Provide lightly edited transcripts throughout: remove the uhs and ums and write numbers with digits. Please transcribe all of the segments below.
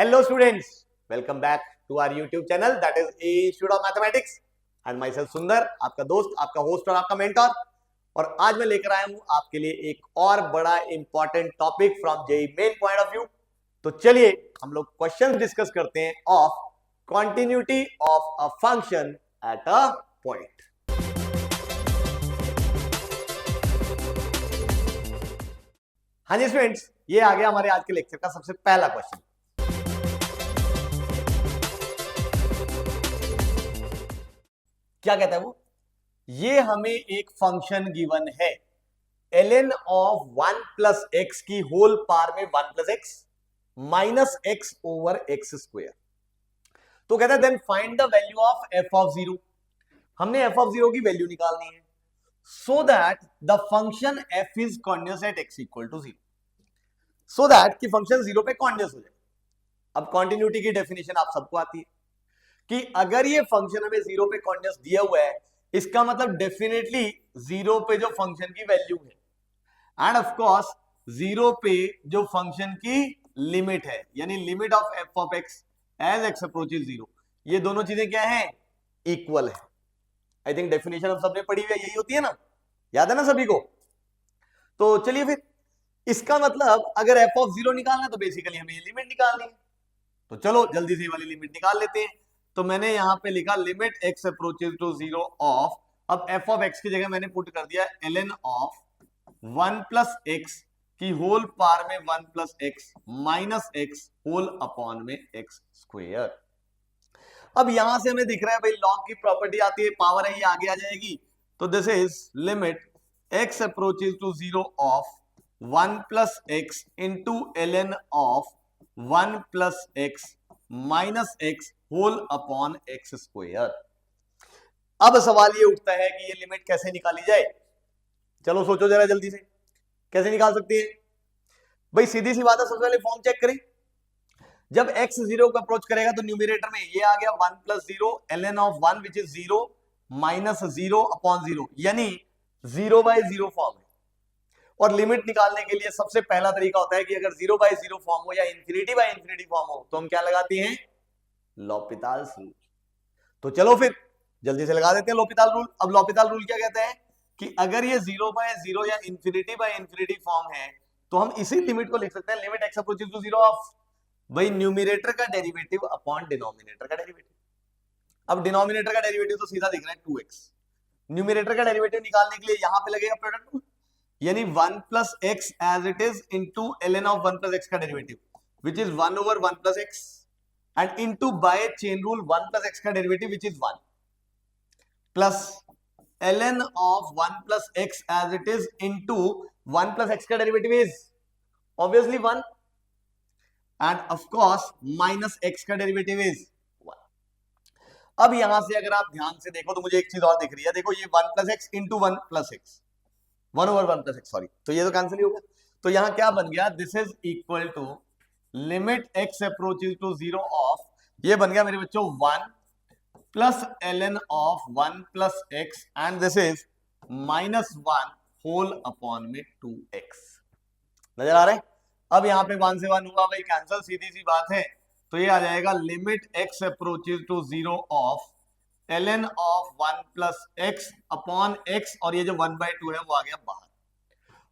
Hello students, welcome back to our YouTube channel that is Institute of Mathematics and myself सुंदर, आपका दोस्त, आपका host और आपका मेंटर। और आज मैं लेकर आया हूं आपके लिए एक और बड़ा important topic from JEE main point of view. तो चलिए हम लोग क्वेश्चन डिस्कस करते हैं of continuity of a function at a point. हाँ जी स्टूडेंट्स, ये आ गया हमारे आज के लेक्चर का सबसे पहला क्वेश्चन। क्या कहता है वो? ये हमें एक फंक्शन गिवन है ln ऑफ 1 प्लस एक्स की होल पावर में 1 plus x minus x over x square. तो कहता है then find the value of F of zero. हमने एफ ऑफ जीरो की वैल्यू निकालनी है so that the function f is continuous at x equal to zero, so that कि function zero पे continuous हो जाए। अब कॉन्टिन्यूटी की डेफिनेशन आप सबको आती है कि अगर ये फंक्शन हमें जीरो पे कॉन्टिन्यूअस दिया हुआ है, इसका मतलब डेफिनेटली जीरो पे जो फंक्शन की वैल्यू है एंड ऑफ कोर्स जीरो पे जो फंक्शन की लिमिट है, यानी limit of F of x as x approaches zero, ये दोनों चीजें क्या है? इक्वल है। आई थिंक डेफिनेशन हम सबने पढ़ी हुई है, यही होती है ना, याद है ना सभी को? तो चलिए फिर, इसका मतलब अगर एफ ऑफ जीरो निकालना है तो बेसिकली हमें ये लिमिट निकालनी है। तो चलो जल्दी से वाली लिमिट निकाल लेते हैं। तो मैंने यहां पे लिखा limit x approaches to zero of, अब एफ ऑफ एक्स की जगह मैंने पुट कर दिया ln ऑफ 1 प्लस एक्स की होल पावर में 1 plus x minus x whole upon में एक्स स्क्वायर। अब यहां से हमें दिख रहा है भाई लॉग की प्रॉपर्टी आती है, पावर है, ये आगे आ जाएगी। तो this is limit x approaches to zero of 1 plus x into ln of 1 plus x minus x whole upon x square. अब सवाल ये उठता है कि ये लिमिट कैसे निकाली जाए? चलो सोचो जरा जल्दी से, कैसे निकाल सकते हैं? भाई सीधी सी बात है, सबसे पहले फॉर्म चेक करें। जब x जीरो को अप्रोच करेगा तो न्यूमरेटर में ये आ गया 1 plus zero ln of 1 which is zero minus zero upon zero, यानी जीरो बाय जीरो फॉर्म है। और लिमिट निकालने के लिए सबसे पहला तरीका होता है कि अगर जीरो बाय जीरो फॉर्म हो या इंफिनिटी बाय इंफिनिटी फॉर्म हो तो हम क्या लगाते हैं? लॉपिताल्स रूल। तो चलो फिर जल्दी से लगा देते हैं लॉपिताल रूल। अब लॉपिताल रूल क्या कहता है कि अगर ये जीरो बाय जीरो या इंफिनिटी बाय इंफिनिटी फॉर्म है तो हम इसी लिमिट को लिख सकते हैं limit x approaches to zero of भाई न्यूमरेटर का डेरिवेटिव अपॉन डिनोमिनेटर का डेरिवेटिव। अब डिनोमिनेटर का डेरिवेटिव तो सीधा दिख रहा है 2x, न्यूमरेटर का डेरिवेटिव निकालने के लिए यहां पे लगेगा प्रोडक्ट रूल, यानी 1 plus x as it is into ln of 1 plus x का derivative which is 1 over 1 plus x and into by chain rule 1 plus x का derivative which is 1 plus ln of 1 plus x as it is into 1 plus x का derivative is obviously 1 and of course minus x का derivative is 1। अब यहां से अगर आप ध्यान से देखो तो मुझे एक चीज और दिख रही है, देखो ये 1 plus x into 1 plus x 1 over 1 plus x, sorry, तो ये तो कैंसिल ही हो गया। तो यहां क्या बन गया? This is equal to limit x approaches to zero of, ये बन गया मेरे बच्चों 1 plus ln of 1 plus x and this is minus 1 whole upon में 2x। नजर आ रहा है? अब यहां पे 1 से 1 हुआ भाई कैंसिल, सीधी सी बात है। तो ये आ जाएगा limit x approaches to zero of ln of 1 plus x upon x, और ये जो 1/2 है वो आ गया बाहर।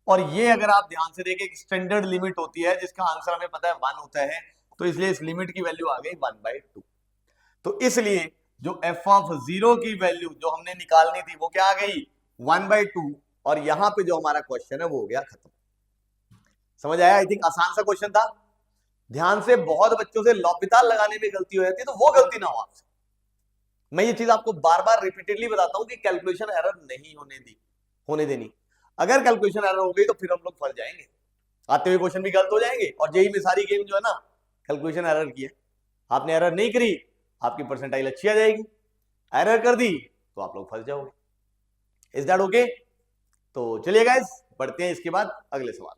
और ये अगर आप ध्यान से देखें स्टैंडर्ड लिमिट होती है जिसका आंसर हमें पता है 1 होता है, तो इसलिए इस लिमिट की वैल्यू आ गई 1/2। तो इसलिए जो एफ ऑफ जीरो की वैल्यू जो हमने निकालनी थी वो क्या आ गई? 1/2। और यहां पे जो हमारा क्वेश्चन है वो हो गया खत्म। समझ आया? आई थिंक आसान सा क्वेश्चन था। ध्यान से, बहुत बच्चों से लॉपिताल लगाने में गलती हो जाती है, तो वो गलती ना हो आपसे। मैं ये चीज आपको बार बार रिपीटेडली बताता हूं कि कैलकुलेशन एरर नहीं होने देनी। अगर कैलकुलेशन एरर हो गई तो फिर हम लोग फंस जाएंगे, आते हुए क्वेश्चन भी गलत हो जाएंगे। और जेईई में सारी गेम जो है ना कैलकुलेशन एरर की है। आपने एरर नहीं करी, आपकी परसेंटाइल अच्छी आ जाएगी, एरर कर दी तो आप लोग फंस जाओगे। Is that okay? तो चलिए गाइस बढ़ते हैं इसके बाद अगले सवाल।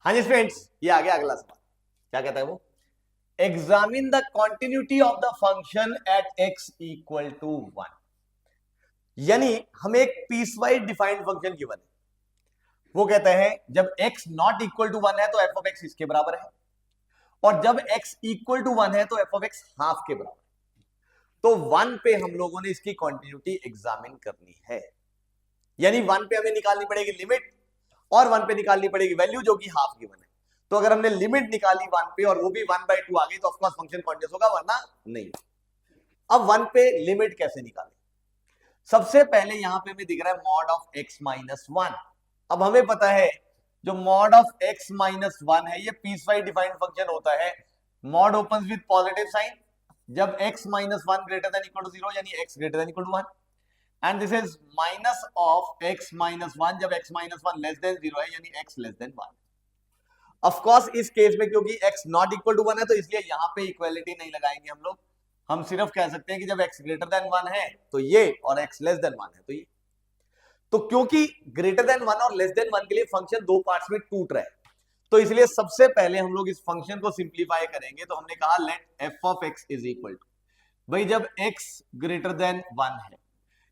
हाँ जी फ्रेंड्स, ये आ गया अगला सवाल। क्या कहता है वो? Examine the continuity of the function at x equal to 1। यानी हमें एक पीसवाइज डिफाइंड फंक्शन गिवन है वो कहता है जब x नॉट इक्वल टू 1 है तो f ऑफ x इसके बराबर है, और जब x इक्वल टू 1 है तो f ऑफ x हाफ के बराबर है। तो 1 पे हम लोगों ने इसकी कॉन्टिन्यूटी एग्जामिन करनी है, यानी 1 पे हमें निकालनी पड़ेगी लिमिट और 1 पे निकालनी पड़ेगी वैल्यू जो कि हाफ गिवन है। तो अगर हमने लिमिट निकाली 1 पे और वो भी 1/2 आ गई तो ऑफकोर्स फंक्शन कॉन्टिन्यूअस होगा, वरना नहीं। अब 1 पे लिमिट कैसे निकालें? सबसे पहले यहां पे हमें दिख रहा है मॉड ऑफ x माइनस 1। अब हमें पता है जो मॉड ऑफ x माइनस 1 है ये पीसवाइज डिफाइंड फंक्शन होता है। Mod opens with positive sign जब x minus 1 greater than equal to 0 यानी x greater than equal to 1, and this is minus of x minus 1 जब x माइनस 1 लेस देन 0 है यानी x less than 1। Of course इस case में क्योंकि x not equal to 1 है तो इसलिए यहां पे इक्वालिटी नहीं लगाएंगे हम लोग। हम सिर्फ कह सकते हैं कि जब x ग्रेटर देन 1 है तो ये और x लेस देन 1 है तो ये। तो क्योंकि ग्रेटर देन 1 और लेस देन 1 के लिए फंक्शन दो पार्ट्स में टूट रहा है, तो इसलिए सबसे पहले हम लोग इस फंक्शन को सिंप्लीफाई करेंगे। तो हमने कहा let f of x is equal to, भाई जब x ग्रेटर देन 1 है,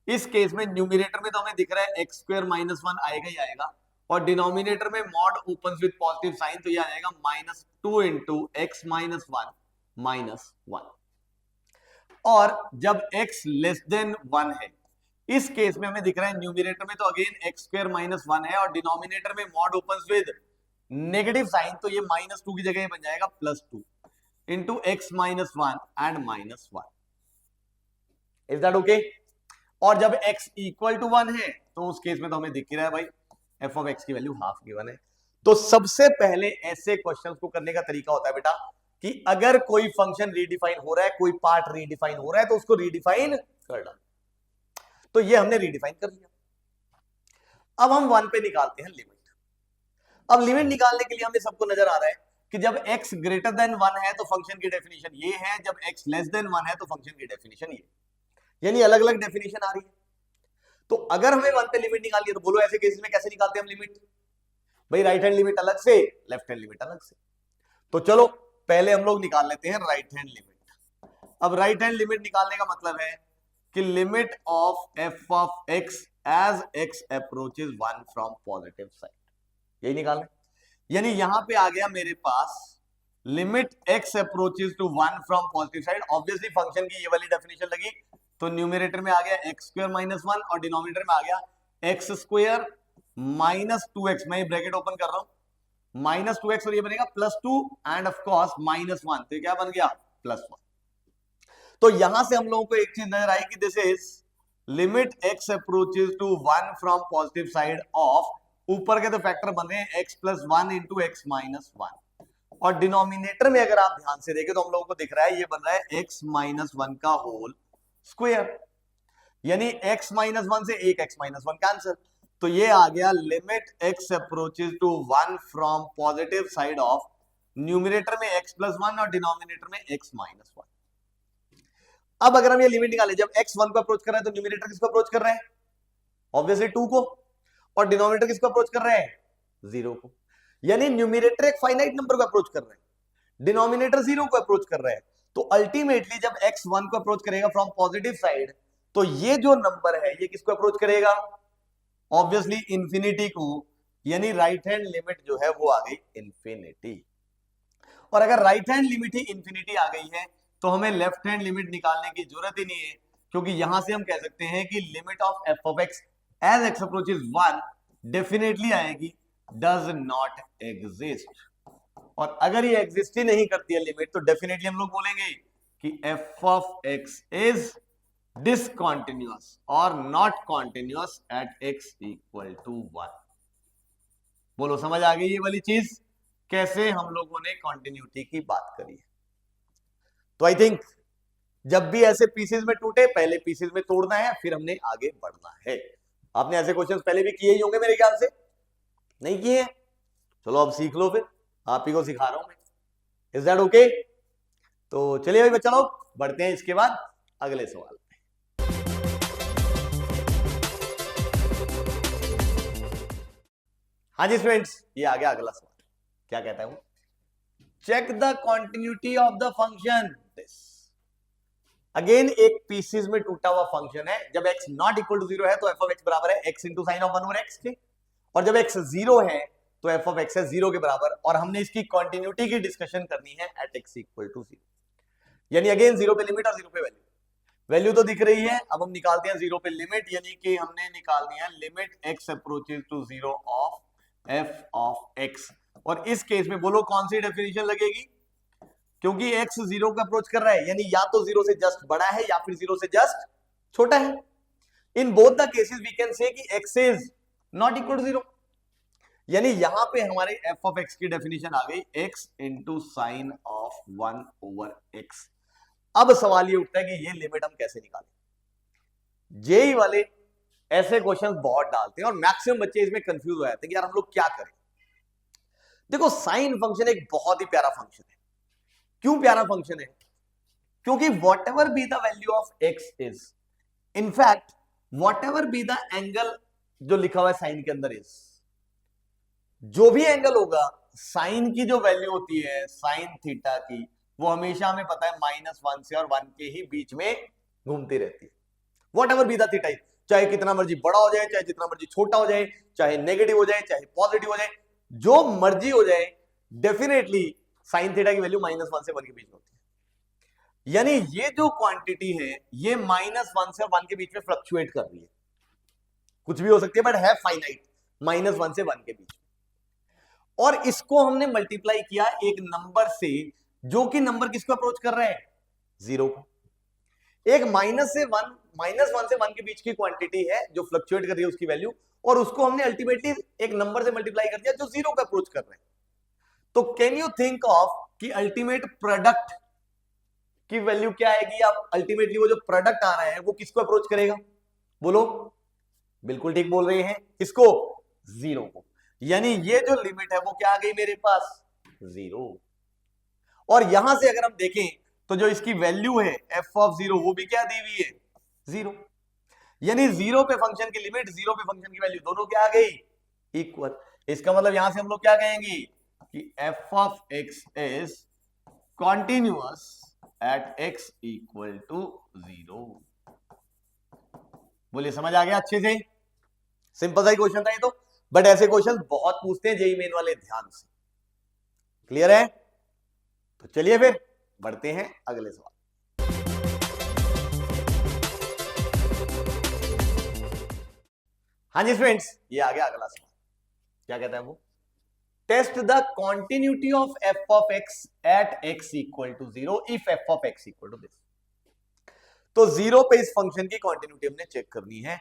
इस केस में न्यूमरेटर में तो हमें दिख रहा है x स्क्वायर माइनस 1 आएगा ही आएगा, और डिनोमिनेटर में mod opens with positive sign तो ये आ जाएगा minus 2 into x minus 1 minus 1। और जब x लेस देन 1 है, इस केस में हमें दिख रहा है न्यूमरेटर में तो अगेन एक्स स्क्वायर माइनस 1 है, और डिनोमिनेटर में mod opens with negative sign तो ये माइनस 2 की जगह बन जाएगा plus 2 into x minus 1 and minus 1। Is that okay? और जब x इक्वल टू 1 है तो उस केस में तो हमें दिख ही रहा है भाई f ऑफ x की वैल्यू हाफ गिवन है। तो सबसे पहले ऐसे क्वेश्चंस को करने का तरीका होता है बेटा कि अगर कोई फंक्शन रीडिफाइन हो रहा है, कोई पार्ट रीडिफाइन हो रहा है तो उसको रीडिफाइन कर डाल। तो ये हमने रीडिफाइन कर लिया। अब हम 1 पे निकालते हैं लिमिट। अब लिमिट निकालने के लिए हमें सबको नजर आ रहा है कि जब x ग्रेटर देन 1 है तो फंक्शन की डेफिनेशन ये है, जब x लेस देन 1 है तो फंक्शन की डेफिनेशन ये, यानी अलग अलग डेफिनेशन आ रही है। तो अगर हमें 1 पे लिमिट निकालनी है तो बोलो ऐसे केसेस में कैसे निकालते हैं हम लिमिट? भाई राइट हैंड लिमिट अलग से, लेफ्ट हैंड लिमिट अलग से। तो चलो पहले हम लोग निकाल लेते हैं राइट हैंड लिमिट। अब राइट हैंड लिमिट निकालने का मतलब है कि limit of f of x as x approaches 1 from positive side, यही निकालना है। यानी यहां पे आ गया मेरे पास limit x approaches to 1 from positive side. Obviously function की ये वाली डेफिनेशन लगी तो न्यूमरेटर में आ गया एक्स स्क्वायर माइनस 1 और डिनोमिनेटर में आ गया एक्स स्क्वायर माइनस 2x। मैं ब्रैकेट ओपन कर रहा हूं, माइनस 2x और ये बनेगा plus 2 and of course minus 1, तो क्या बन गया प्लस 1। तो यहां से हम लोगों को एक चीज नजर आई कि this is limit x approaches to 1 from positive side of, ऊपर के तो फैक्टर बन रहे हैं x plus 1 into x minus 1, और डिनोमिनेटर में अगर आप ध्यान से देखें तो हम लोगों को दिख रहा है ये बन रहा है x माइनस 1 का होल स्क्वायर, यानी x माइनस 1 से एक x माइनस 1 कैंसिल। तो ये आ गया limit x approaches to 1 from positive side of, numerator में x प्लस 1 और डिनोमिनेटर में x माइनस 1। अब अगर हम ये लिमिट निकालें, जब x 1 को अप्रोच कर रहा है तो न्यूमरेटर किसको अप्रोच कर रहे हैं? ऑब्वियसली 2 को, और डिनोमिनेटर किसको अप्रोच कर रहे हैं? 0 को। यानी न्यूमरेटर एक फाइनाइट नंबर को अप्रोच कर रहे हैं, डिनोमिनेटर 0 को अप्रोच कर रहे हैं। तो अल्टीमेटली जब x 1 को अप्रोच करेगा फ्रॉम पॉजिटिव साइड तो ये जो नंबर है ये किसको अप्रोच करेगा? ऑब्वियसली इंफिनिटी को, यानी राइट हैंड लिमिट जो है वो आ गई इंफिनिटी। और अगर राइट हैंड लिमिट ही इंफिनिटी आ गई है तो हमें लेफ्ट हैंड लिमिट निकालने की जरूरत ही नहीं है, क्योंकि यहां से हम कह सकते हैं कि limit of f of x as x approaches 1 definitely आएगी डज नॉट एग्जिस्ट। और अगर ये एग्जिस्ट ही नहीं करती है लिमिट तो डेफिनेटली हम लोग बोलेंगे कि f of x is discontinuous और not continuous at x equal to 1। बोलो समझ आ गई ये वाली चीज कैसे हम लोगों ने कॉन्टिन्यूटी की बात करी है? तो आई थिंक जब भी ऐसे पीसेस में टूटे पहले पीसेस में तोड़ना है, फिर हमने आगे बढ़ना है। आपने ऐसे क्वेश्चंस पहले भी किए ही होंगे मेरे ख्याल से, नहीं किए? चलो अब सीख लो, फिर आप ही को सिखा रहा हूं मैं। Is that okay? तो चलिए भाई बच्चा लोग बढ़ते हैं इसके बाद अगले सवाल पे। हाँ जी स्टूडेंट्स, ये आ गया अगला सवाल। क्या कहता है वो? Check the continuity of the function this. Again एक पीसेस में टूटा हुआ फंक्शन है। जब x नॉट इक्वल टू 0 है तो f ऑफ x बराबर है x into sine of 1 over x के, और जब x 0 है तो f ऑफ x है 0 के बराबर, और हमने इसकी कॉन्टिन्यूटी की डिस्कशन करनी है एट x इक्वल टू 0, यानी अगेन 0 पे लिमिट और 0 पे वैल्यू तो दिख रही है। अब हम निकालते हैं 0 पे लिमिट, यानी कि हमने निकालनी है limit x approaches to 0 of f of x, और इस केस में बोलो कौन सी डेफिनेशन लगेगी, क्योंकि x 0 का अप्रोच कर रहा है, यानी या तो 0 से जस्ट बड़ा है या फिर 0 से जस्ट छोटा है। In both the cases we can say कि x is not equal to 0, यानी यहां पे हमारे f ऑफ x की डेफिनेशन आ गई x into sine of 1 over x। अब सवाल ये उठता है कि ये लिमिट हम कैसे निकालें। जेई वाले ऐसे क्वेश्चंस बहुत डालते हैं और मैक्सिमम बच्चे इसमें कंफ्यूज हो जाते हैं कि यार हम लोग क्या करें। देखो साइन फंक्शन एक बहुत ही प्यारा फंक्शन है। क्यों प्यारा फंक्शन है? क्योंकि what ever be the value of X is, in fact what ever be the angle जो लिखा हुआ है साइन के अंदर इज, जो भी एंगल होगा साइन की जो वैल्यू होती है साइन थीटा की, वो हमेशा हमें पता है -1 से और 1 के ही बीच में घूमती रहती है। What ever be the theta, चाहे कितना मर्जी बड़ा हो जाए, चाहे जितना मर्जी छोटा हो जाए, चाहे नेगेटिव हो जाए, चाहे पॉजिटिव हो जाए, जो मर्जी हो जाए, डेफिनेटली साइन थीटा की वैल्यू -1 से 1 के बीच में होती है। यानी ये जो क्वांटिटी है ये -1 से 1 के बीच में फ्लक्चुएट कर रही है, कुछ भी हो सकती है बट है फाइनाइट, -1 से 1 के बीच में। और इसको हमने मल्टीप्लाई किया एक नंबर से, जो कि नंबर किसको अप्रोच कर रहे हैं, 0 को। एक -1 से 1 के बीच की क्वांटिटी है जो फ्लक्चुएट कर रही है उसकी वैल्यू, और उसको हमने अल्टीमेटली एक नंबर से मल्टीप्लाई कर दिया जो 0 को अप्रोच कर रहे हैं। तो कैन यू थिंक ऑफ कि अल्टीमेट प्रोडक्ट की वैल्यू क्या आएगी। अब अल्टीमेटली वो जो प्रोडक्ट आ रहा है वो किसको अप्रोच करेगा, बोलो। बिल्कुल ठीक बोल रहे हैं, किसको, 0 को। यानी ये जो लिमिट है वो क्या आ गई मेरे पास, 0। और यहां से अगर हम देखें तो जो इसकी वैल्यू है f ऑफ 0 वो भी क्या दी हुई है, 0। यानी 0 पे फंक्शन की लिमिट, 0 पे फंक्शन की वैल्यू दोनों क्या आ गई, इक्वल। इसका मतलब यहां से हम लोग क्या कहेंगे कि f of x is continuous at x equal to 0। बोलिए समझ आ गया अच्छे से, सिंपल सा ही क्वेश्चन था ये तो, बट ऐसे क्वेश्चन बहुत पूछते हैं जेईई मेन वाले, ध्यान से। क्लियर है? तो चलिए फिर बढ़ते हैं अगले सवाल। हाँ जी स्टूडेंट्स, ये आ गया अगला सवाल। क्या कहता है वो, test the continuity of f of x at x equal to 0 if f of x equal to this. तो 0 पे इस फंक्शन की कॉन्टिन्यूटी हमने चेक करनी है।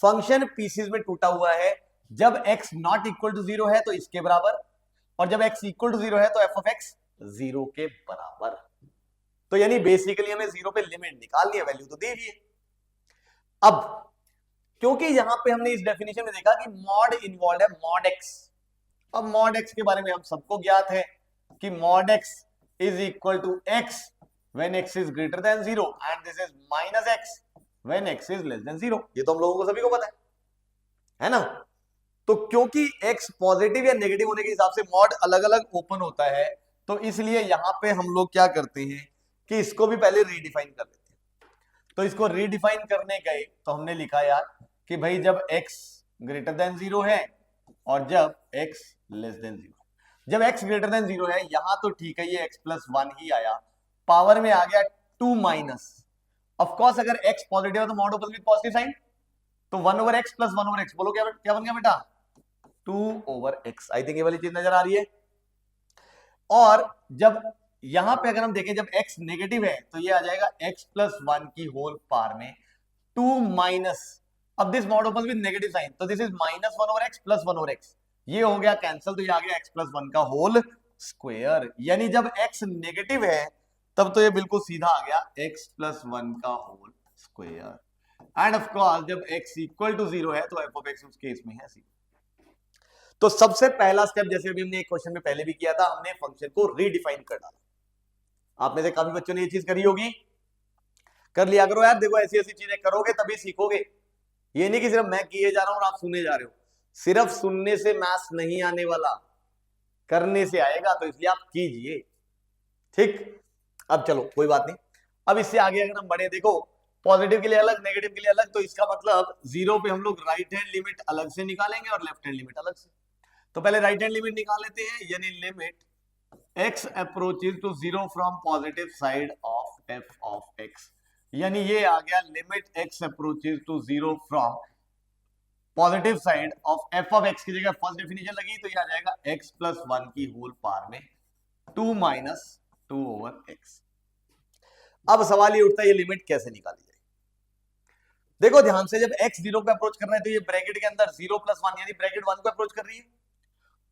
फंक्शन पीसेस में टूटा हुआ है, जब x नॉट इक्वल टू 0 है तो इसके बराबर, और जब x इक्वल टू 0 है तो f ऑफ x 0 के बराबर। तो यानी बेसिकली हमें 0 पे लिमिट निकालनी है, वैल्यू तो दी हुई है। अब क्योंकि यहां पे हमने इस डेफिनेशन में देखा कि मॉड इन्वॉल्व है, मॉड x। अब मॉड x के बारे में हम सबको ज्ञात है कि mod x is equal to x when x is greater than 0 and this is minus x when x is less than 0। ये तो हम लोगों को सभी को पता है ना। तो क्योंकि x पॉजिटिव या नेगेटिव होने के हिसाब से मॉड अलग अलग ओपन होता है, तो इसलिए यहां पे हम लोग क्या करते हैं कि इसको भी पहले रीडिफाइन कर लेते हैं। तो इसको रीडिफाइन करने गए तो हमने लिखा यार कि भाई जब x ग्रेटर देन 0 है और जब x लेस देन 0। जब x ग्रेटर देन 0 है यहां तो ठीक है, ये x प्लस 1 ही आया, पावर में आ गया 2 माइनस। ऑफकोर्स अगर x पॉजिटिव है तो mod open with positive sign, तो 1 over x plus 1 over x, बोलो क्या बन गया बेटा, 2 ओवर x। आई थिंक ये वाली चीज नजर आ रही है। और जब यहां पे अगर हम देखें जब x नेगेटिव है तो ये आ जाएगा x प्लस 1 की होल पावर में 2 माइनस, अब this mod open with negative sign, तो this is -1 over x plus 1 over x। ये हो गया कैंसिल, तो ये आ गया x प्लस 1 का होल स्क्वायर। यानी जब x नेगेटिव है तब तो ये बिल्कुल सीधा आ गया x प्लस 1 का whole square. And of course जब x इक्वल टू 0 है तो f ऑफ x उस केस में है 0। तो सबसे पहला स्टेप, जैसे अभी हमने एक क्वेश्चन में पहले भी किया था, हमने फंक्शन को रीडिफाइन कर डाला। आप में से काफी बच्चों ने ये चीज करी होगी, कर लिया करो यार। देखो ऐसी ऐसी चीजें करोगे तभी सीखोगे। ये नहीं कि सिर्फ मैं किए जा रहा हूं और आप सुने जा रहे हो। सिर्फ सुनने से मैथ्स नहीं आने वाला, करने से आएगा, तो इसलिए आप कीजिए। ठीक, अब चलो कोई बात नहीं। अब इससे आगे अगर हम बढ़े, देखो पॉजिटिव के लिए अलग, नेगेटिव के लिए अलग, तो इसका मतलब जीरो पे हम लोग राइट हैंड लिमिट अलग से निकालेंगे और लेफ्ट हैंड लिमिट अलग से। तो पहले राइट हैंड लिमिट निकाल लेते हैं, यानी limit x approaches to zero from positive side of f of x, यानी ये आ गया limit x approaches to zero from positive side of f of x की जगह फर्स्ट डेफिनेशन लगी तो ये आ जाएगा x प्लस 1 की होल पावर में 2 माइनस 2 ओवर x। अब सवाल ये उठता है ये लिमिट कैसे निकाली जाए। देखो ध्यान से, जब x जीरो पे अप्रोच कर रहा है तो ये ब्रैकेट के अंदर 0 प्लस 1 यानी ब्रैकेट 1 को अप्रोच कर रही है,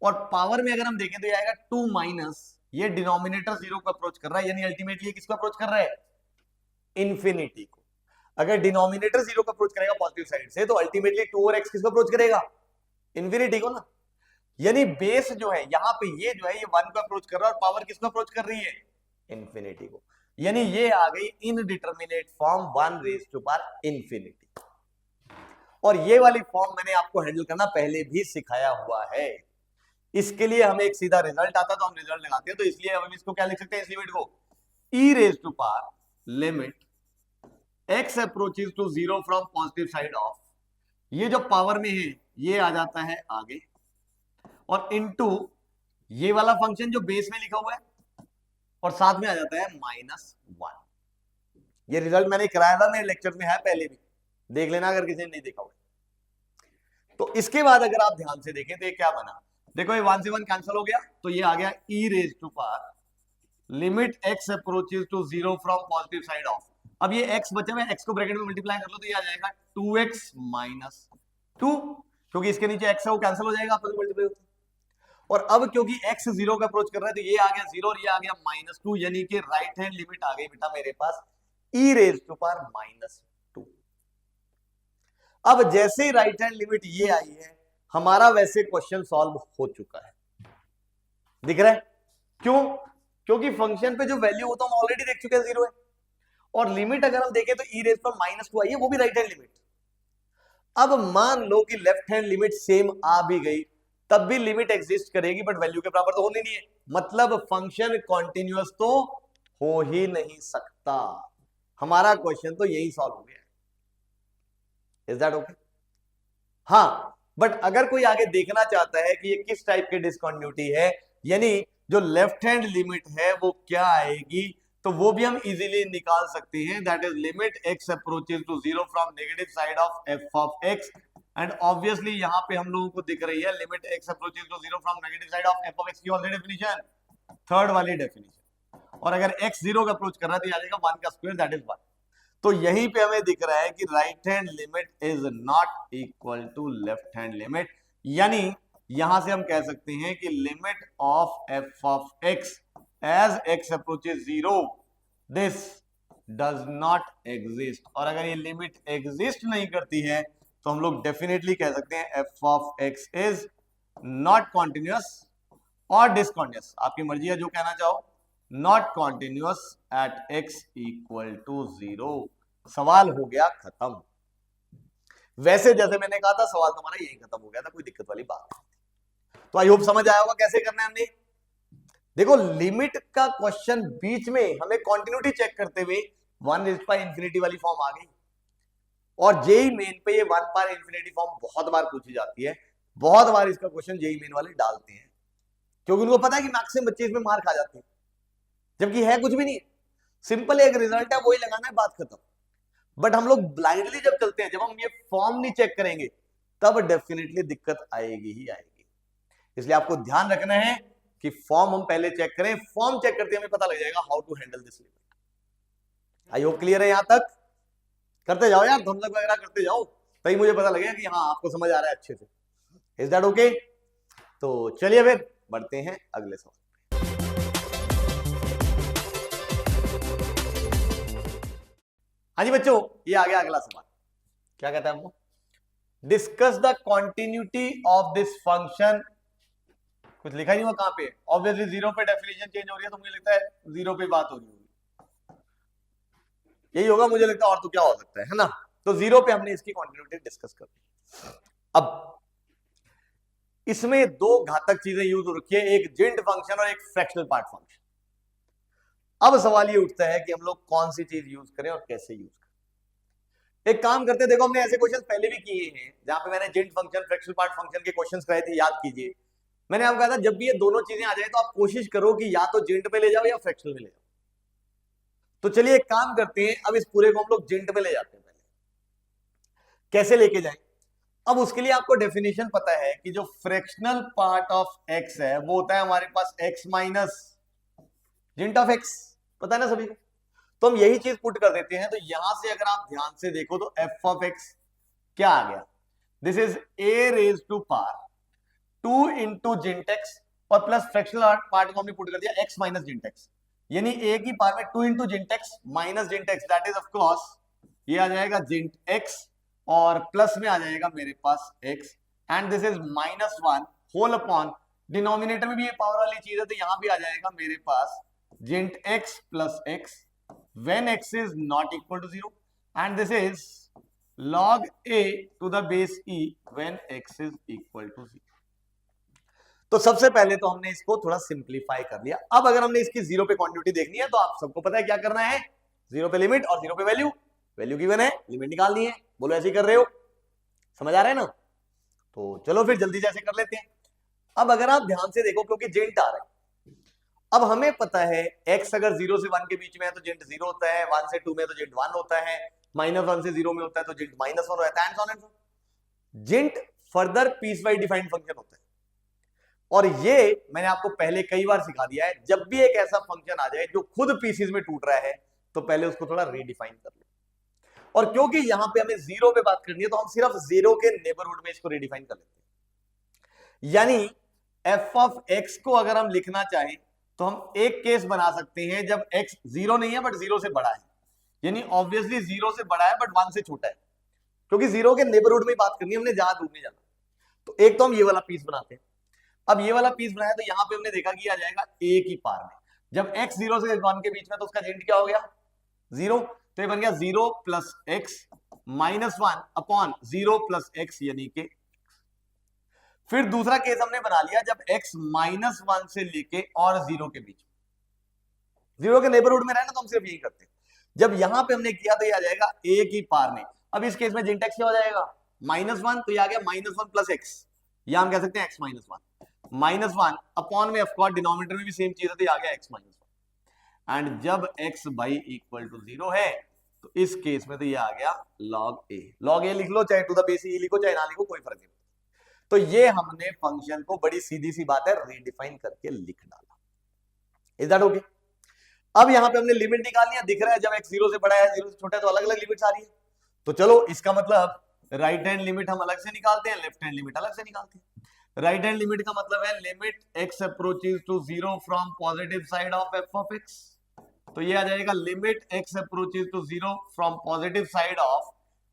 और पावर में अगर हम देखें तो ये आएगा 2 माइनस, ये डिनोमिनेटर 0 को अप्रोच कर रहा है, यानी अल्टीमेटली किसको अप्रोच कर रहा है, इंफिनिटी को। अगर डिनोमिनेटर 0 को अप्रोच करेगा पॉजिटिव साइड से तो अल्टीमेटली 2 और x किसको अप्रोच करेगा, इंफिनिटी को ना। यानी बेस जो है यहाँ पे ये जो है ये 1 को अप्रोच कर रहा है और पावर किसको अप्रोच कर रही है, इंफिनिटी को। यानी ये आ गई indeterminate form 1 raise to power infinity. और ये वाली फॉर्म मैंने आपको हैंडल करना पहले भी सिखाया हुआ है। इसके लिए हमें एक सीधा रिजल्ट आता तो हम रिजल्ट लगाते हैं, तो इसलिए हम इसको क्या लिख सकते हैं, इस लिमिट को e raise to power limit x approaches to zero from positive side of, ये जो पावर में है ये आ जाता है आगे, और इनटू ये वाला फंक्शन जो बेस में लिखा हुआ है और साथ में आ जाता है -1। ये रिजल्ट मैंने कराया था, मेरे लेक्चर में है पहले भी, देख लेना अगर किसी ने नहीं देखा हुआ। तो इसके बाद अगर आप ध्यान से देखें तो ये क्या बना, देखो ये 1 से 1 कैंसिल हो गया तो ये आ गया e raise to power limit x approaches to zero from positive side of. अब ये x बचे हुए, x को ब्रैकेट में मल्टीप्लाई कर लो तो ये आ जाएगा 2x माइनस 2, क्योंकि इसके नीचे x है वो कैंसिल हो जाएगा आपस में मल्टीप्लाई होते। और अब क्योंकि x जीरो का अप्रोच कर रहा है तो ये आ गया 0 और ये आ गया -2, यानी कि राइट हैंड लिमिट आ गई बेटा मेरे पास e रेज़ टू पावर -2। अब जैसे ही राइट हैंड लिमिट ये आई है हमारा वैसे क्वेश्चन सॉल्व हो चुका है, दिख रहा है क्यों, क्योंकि फंक्शन पे जो वैल्यू होता है हम ऑलरेडी देख चुके हैं 0 है, और लिमिट अगर हम देखें तो e रेज़ पर -2 आई है, वो भी राइट हैंड लिमिट। अब मान लो कि लेफ्ट हैंड लिमिट सेम आ भी गई तब भी लिमिट एग्जिस्ट करेगी, बट वैल्यू के बराबर तो होनी नहीं है, मतलब फंक्शन कॉन्टिन्यूअस तो हो ही नहीं सकता। हमारा क्वेश्चन तो यही सॉल्व हो गया। Is that okay? हाँ, बट अगर कोई आगे देखना चाहता है कि ये किस टाइप की डिसकंटिन्यूटी है, यानी जो लेफ्ट हैंड लिमिट है वो क्या आएगी, तो वो भी हम इजीली निकाल सकते हैं। That is limit x approaches to zero from negative side of f of x, and obviously यहां पे हम लोगों को दिख रही है limit x approaches to zero from negative side of f of x की ऑलरेडी डेफिनेशन, थर्ड वाली डेफिनेशन, और अगर x जीरो का अप्रोच कर रहा है तो आ जाएगा 1 का स्क्वायर दैट इज 1। तो यहीं पे हमें दिख रहा है कि right hand limit is not equal to left hand limit, यानी यहां से हम कह सकते हैं कि limit of f of x as x approaches 0 this does not exist। और अगर ये लिमिट एग्जिस्ट नहीं करती है तो हम लोग डेफिनेटली कह सकते हैं f of x is not continuous और डिसकंटिन्यूअस, आपकी मर्जी है जो कहना चाहो, not continuous at x equal to 0। सवाल हो गया खत्म। वैसे जैसे मैंने कहा था सवाल तुम्हारा यही खत्म हो गया था, कोई दिक्कत वाली बात नहीं। तो आई होप समझ आया होगा कैसे करना है हमने। देखो लिमिट का क्वेश्चन बीच में हमें कंटिन्यूटी चेक करते हुए 1 रेज़्ड पावर इंफिनिटी वाली फॉर्म आ गई, और जेई मेन पे ये 1 पावर इंफिनिटी फॉर्म बहुत बार पूछी जाती है, बहुत बार इसका क्वेश्चन जेई मेन वाले डालते हैं, क्योंकि उनको पता है कि मैक्सिमम बच्चे इसमें मार खा जाते हैं, जबकि है कुछ भी नहीं, सिंपल एक रिजल्ट है वही लगाना है, बात खत्म। बट हम लोग ब्लाइंडली जब चलते हैं, जब हम ये फॉर्म नहीं चेक करेंगे तब डेफिनेटली दिक्कत आएगी ही आएगी। इसलिए आपको ध्यान रखना है कि फॉर्म हम पहले चेक करें, फॉर्म चेक करते हमें पता लग जाएगा how to handle this limit. I hope clear है, यहां तक करते जाओ यार, थम्स अप वगैरह करते जाओ, तभी मुझे पता लगेगा कि हाँ आपको समझ आ रहा है अच्छे से। Is that okay? तो चलिए फिर बढ़ते हैं अगले सवाल। हाँ जी बच्चों, ये आ गया अगला सवाल। क्या कहता है वो, discuss the continuity of this function. कुछ लिखा नहीं हुआ कहां पे, ऑब्वियसली 0 पे डेफिनेशन चेंज हो रही है तो मुझे लगता है 0 पे बात हो रही होगी, यही होगा मुझे लगता है, और तो क्या हो सकता है ना। तो 0 पे हमने इसकी कॉन्टिन्यूटी डिस्कस कर दी। अब इसमें दो घातक चीजें यूज हो रखी है, एक जिंट फंक्शन और एक फ्रैक्शनल पार्ट फंक्शन। अब सवाल ये उठता है कि हम लोग कौन सी चीज यूज करें और कैसे यूज करें। एक काम करते, देखो हमने ऐसे क्वेश्चन पहले भी किए हैं जहां पे मैंने जेंट फंक्शन फ्रैक्शनल पार्ट फंक्शन के क्वेश्चंस कराए थे, याद कीजिए। मैंने आपको कहा था जब भी ये दोनों चीजें आ जाए तो आप कोशिश करो कि या तो जेंट में ले जाओ या फ्रैक्शनल में ले जाओ। तो चलिए एक काम करते हैं, अब इस पूरे को हम लोग जेंट में ले जाते हैं। पहले कैसे लेके जाए, अब उसके लिए आपको डेफिनेशन पता है कि जो फ्रैक्शनल पार्ट ऑफ एक्स है वो होता है हमारे पास एक्स माइनस जेंट ऑफ एक्स, पता है ना सभी को। तो हम यही चीज पुट कर देते हैं। तो यहां से अगर आप ध्यान से देखो तो एफ ऑफ एक्स क्या आ गया, this is a raise to power 2 into जेंटेक्स और प्लस फ्रैक्शनल पार्ट को हमने पुट कर दिया एक्स माइनस जेंटेक्स, यानी ए की पावर में 2 इंटू जेंटेक्स माइनस जेंटेक्स, दैट इज ऑफ कोर्स ये आ जाएगा जेंट एक्स और प्लस में आ जाएगा मेरे पास x and this is -1 whole upon denominator में भी ये पावर वाली चीज है तो यहां भी आ जाएगा मेरे पास जेंट x plus x when x is not equal to 0 and this is log a to the base e when x is equal to 0। तो सबसे पहले तो हमने इसको थोड़ा सिंप्लीफाई कर लिया। अब अगर हमने इसकी जीरो पे क्वांटिटी देखनी है तो आप सबको पता है क्या करना है, जीरो पे लिमिट और जीरो पे वैल्यू, वैल्यू गिवन है लिमिट निकालनी है। बोलो ऐसे ही कर रहे हो, समझ आ रहा है ना। तो चलो फिर जल्दी से ऐसे कर लेते हैं। अब अगर आप ध्यान से देखो क्योंकि जेंट आ रहा है, अब हमें पता है x अगर 0 से 1 के बीच में है तो जेंट 0 होता है, 1 से 2 में तो जेंट 1 होता है, -1 से 0 में होता है तो जेंट -1 होता है, एंड सो ऑन। जेंट further piecewise defined function होता है और ये मैंने आपको पहले कई बार सिखा दिया है, जब भी एक ऐसा फंक्शन आ जाए जो खुद पीसेस में टूट रहा है तो पहले उसको थोड़ा रीडिफाइन कर लो। और क्योंकि यहां पे हमें जीरो पे बात करनी है तो हम सिर्फ जीरो के नेबरहुड में इसको रीडिफाइन कर लेते हैं। यानी एफ ऑफ एक्स को अगर हम लिखना चाहें तो हम एक केस बना सकते हैं जब x 0 नहीं है बट 0 से बड़ा है, यानी ऑब्वियसली 0 से बड़ा है बट 1 से छोटा है, क्योंकि 0 के नेबरहुड में बात करनी है, हमने जहां दूर नहीं जाना। तो एक तो हम ये वाला पीस बनाते हैं। अब ये वाला पीस बनाया तो यहां पे हमने देखा कि आ जाएगा a की पावर में, जब x 0 से 1 के बीच में तो उसका जेंट क्या हो गया 0, तो ये बन गया 0 plus x -1 upon 0 plus x यानी कि। फिर दूसरा केस हमने बना लिया जब x -1 से लेके और 0 के बीच, 0 के नेबरहुड में रहना तो हम सिर्फ यही करते हैं। जब यहां पे हमने किया तो ये आ जाएगा a की पावर में। अब इस केस में जेंट एक्स क्या हो जाएगा -1, तो ये आ गया -1 प्लस एक्स, या हम कह सकते हैं x -1 अपॉन में ऑफकोर्स डिनोमिनेटर में भी सेम चीज है तो ये आ गया x -1 एंड जब x बाई इक्वल टू 0 है तो इस केस में तो ये आ गया log a लिख लो, चाहे टू द बेस e लिखो चाहे ना लिखो कोई फर्क नहीं। तो ये हमने फंक्शन को बड़ी सीधी सी बात है रीडिफाइन करके लिख डाला। Is that okay? अब यहां पे हमने लिमिट निकालनी है, दिख रहा है जब x 0 से बड़ा है 0 से छोटा है तो अलग अलग लिमिट आ रही है। तो चलो इसका मतलब राइट हैंड लिमिट हम अलग से निकालते हैं, लेफ्ट हैंड लिमिट अलग से निकालते हैं। राइट हैंड लिमिट का मतलब है limit x approaches to 0 from positive side of f of x, तो ये आ जाएगा limit x approaches to 0 from positive side of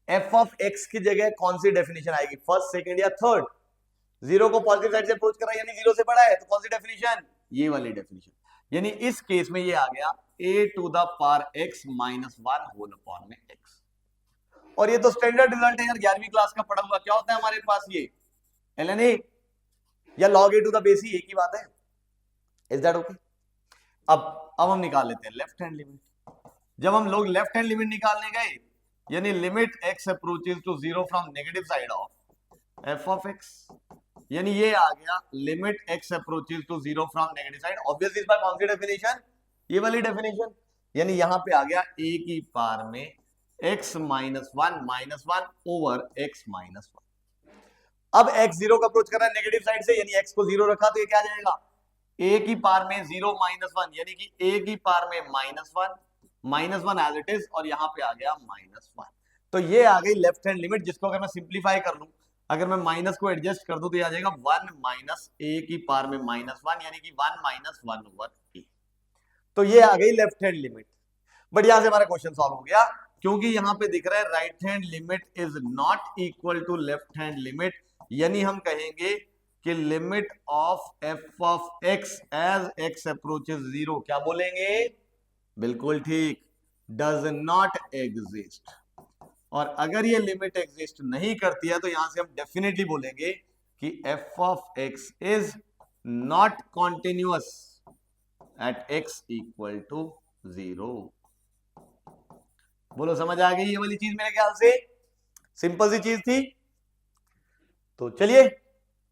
f of x की जगह कौन सी डेफिनेशन आएगी, फर्स्ट सेकंड या थर्ड? 0 को पॉजिटिव साइड से अप्रोच कर रहा है यानी 0 से बड़ा है तो कौन सी डेफिनेशन, ये वाली डेफिनेशन। यानी इस केस में ये आ गया a to the power x -1 whole upon में x। और ये तो स्टैंडर्ड रिजल्ट है यार 11वीं क्लास का पढ़ा हुआ, क्या होता है हमारे पास ये ln a या log a to the base e, एक ही बात है। Is that okay? अब हम निकाल लेते हैं लेफ्ट हैंड लिमिट। जब हम लोग लेफ्ट हैंड लिमिट निकालने गए यानी limit x approaches to 0 from negative side of f of x, यानी ये आ गया limit x approaches to 0 from negative side, obviously इस बार कौन सी डेफिनेशन, ये वाली डेफिनेशन। यानी यहां पे आ गया a की पावर में x -1 ओवर x -1। अब x 0 का अप्रोच कर रहा है नेगेटिव साइड से, यानी x को 0 रखा तो ये क्या आ जाएगा a की पावर में 0 -1, यानी कि a की पावर में -1 एज इट इज, और यहां पे आ गया -1। तो ये आ गई लेफ्ट हैंड लिमिट, जिसको अगर मैं सिंप्लीफाई कर लूं, अगर मैं माइनस को एडजस्ट कर दूं तो ये आ जाएगा 1 माइनस a की पावर में -1, यानी कि 1 -1 ओवर a। तो ये आ गई लेफ्ट हैंड लिमिट। बट यहां से हमारा क्वेश्चन सॉल्व हो गया, क्योंकि यहां पे दिख रहा है right hand limit is not equal to left hand limit, यानी हम कहेंगे कि limit of f of x as x approaches 0 क्या बोलेंगे, बिल्कुल ठीक, डज नॉट एग्जिस्ट। और अगर ये लिमिट एग्जिस्ट नहीं करती है तो यहां से हम डेफिनेटली बोलेंगे कि f of x is not continuous at x equal to 0। बोलो समझ आ गई ये वाली चीज? मेरे ख्याल से सिंपल सी चीज थी। तो चलिए